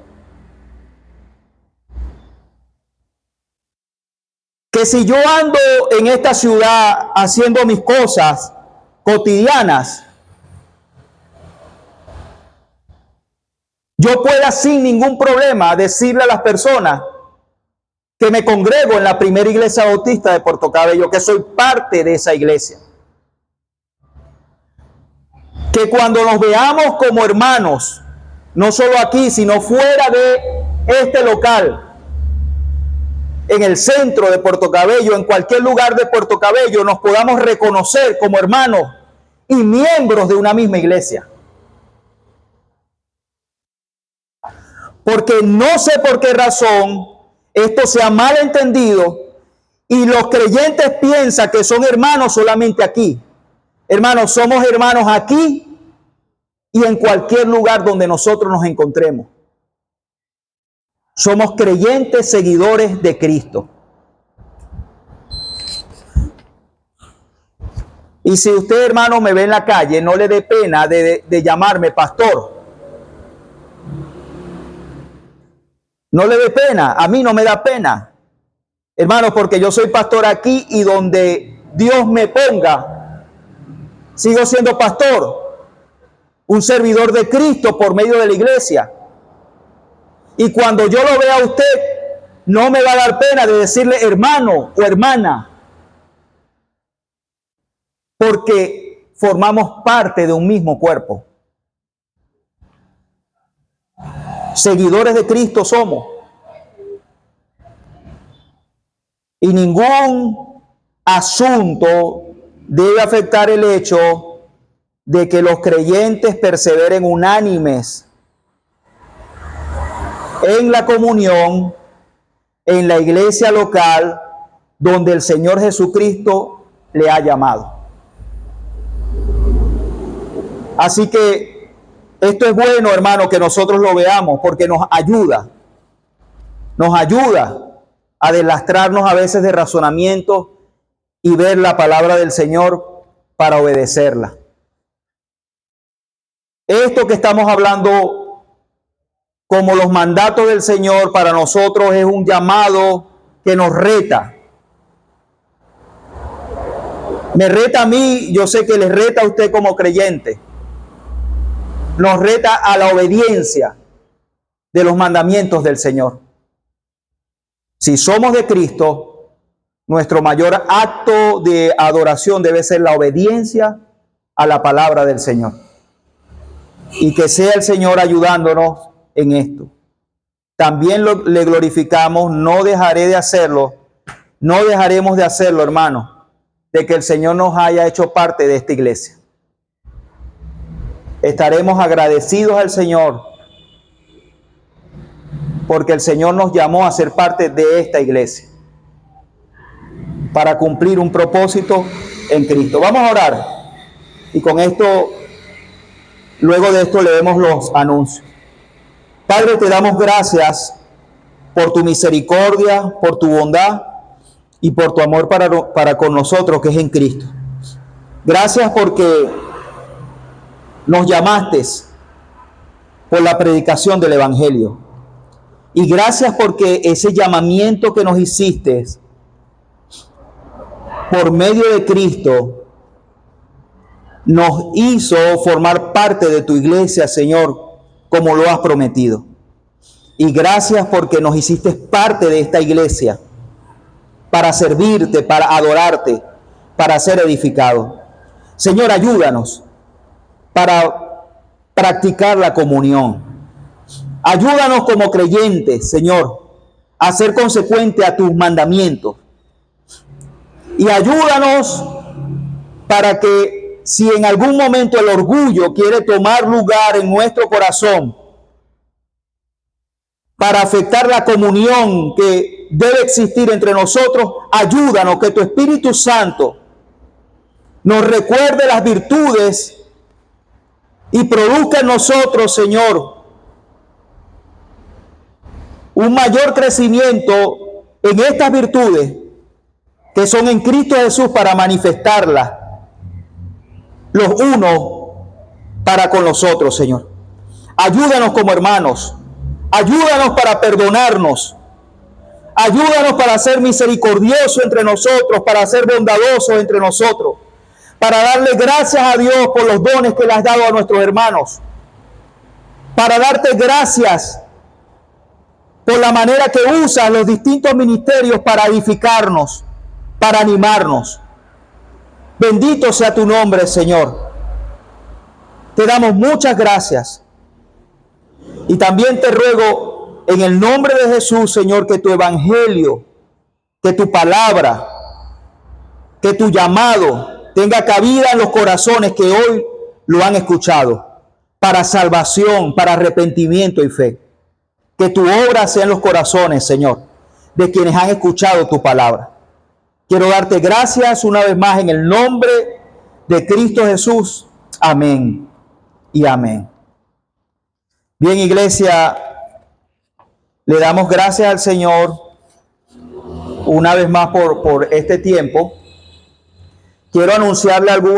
Que si yo ando en esta ciudad haciendo mis cosas cotidianas, yo pueda sin ningún problema decirle a las personas que me congrego en la primera iglesia bautista de Puerto Cabello, que soy parte de esa iglesia. Que cuando nos veamos como hermanos, no solo aquí, sino fuera de este local, en el centro de Puerto Cabello, en cualquier lugar de Puerto Cabello, nos podamos reconocer como hermanos y miembros de una misma iglesia. Porque no sé por qué razón esto se ha mal entendido y los creyentes piensan que son hermanos solamente aquí. Hermanos, somos hermanos aquí y en cualquier lugar donde nosotros nos encontremos. Somos creyentes seguidores de Cristo. Y si usted, hermano, me ve en la calle, no le dé pena de llamarme pastor. No le dé pena, a mí no me da pena, hermanos, porque yo soy pastor aquí y donde Dios me ponga, sigo siendo pastor, un servidor de Cristo por medio de la iglesia. Y cuando yo lo vea a usted, no me va a dar pena de decirle hermano o hermana, porque formamos parte de un mismo cuerpo. Seguidores de Cristo somos. Y ningún asunto debe afectar el hecho de que los creyentes perseveren unánimes en la comunión, en la iglesia local, donde el Señor Jesucristo le ha llamado. Así que esto es bueno, hermano, que nosotros lo veamos, porque nos ayuda a deslastrarnos a veces de razonamiento y ver la palabra del Señor para obedecerla. Esto que estamos hablando como los mandatos del Señor para nosotros es un llamado que nos reta. Me reta a mí, yo sé que les reta a usted como creyente. Nos reta a la obediencia de los mandamientos del Señor. Si somos de Cristo, nuestro mayor acto de adoración debe ser la obediencia a la palabra del Señor. Y que sea el Señor ayudándonos en esto. También le glorificamos, no dejaré de hacerlo, no dejaremos de hacerlo, hermano, de que el Señor nos haya hecho parte de esta iglesia. Estaremos agradecidos al Señor porque el Señor nos llamó a ser parte de esta iglesia para cumplir un propósito en Cristo. Vamos a orar y con esto, luego de esto leemos los anuncios. Padre, te damos gracias por tu misericordia, por tu bondad. y por tu amor para con nosotros que es en Cristo. Gracias porque nos llamaste por la predicación del Evangelio. Y gracias porque ese llamamiento que nos hiciste por medio de Cristo nos hizo formar parte de tu iglesia, Señor, como lo has prometido. Y gracias porque nos hiciste parte de esta iglesia para servirte, para adorarte, para ser edificado. Señor, ayúdanos para practicar la comunión. Ayúdanos como creyentes, Señor, a ser consecuente a tus mandamientos. Y ayúdanos para que si en algún momento el orgullo quiere tomar lugar en nuestro corazón para afectar la comunión que debe existir entre nosotros, ayúdanos que tu Espíritu Santo nos recuerde las virtudes y produzca en nosotros, Señor, un mayor crecimiento en estas virtudes que son en Cristo Jesús para manifestarlas los unos para con los otros, Señor. Ayúdanos como hermanos, ayúdanos para perdonarnos, ayúdanos para ser misericordiosos entre nosotros, para ser bondadosos entre nosotros, para darle gracias a Dios por los dones que le has dado a nuestros hermanos, para darte gracias por la manera que usas los distintos ministerios para edificarnos, para animarnos. Bendito sea tu nombre, Señor. Te damos muchas gracias. Y también te ruego en el nombre de Jesús, Señor, que tu evangelio, que tu palabra, que tu llamado tenga cabida en los corazones que hoy lo han escuchado, para salvación, para arrepentimiento y fe. Que tu obra sea en los corazones, Señor, de quienes han escuchado tu palabra. Quiero darte gracias una vez más en el nombre de Cristo Jesús. Amén y amén. Bien, iglesia, le damos gracias al Señor una vez más por este tiempo. Quiero anunciarle algunos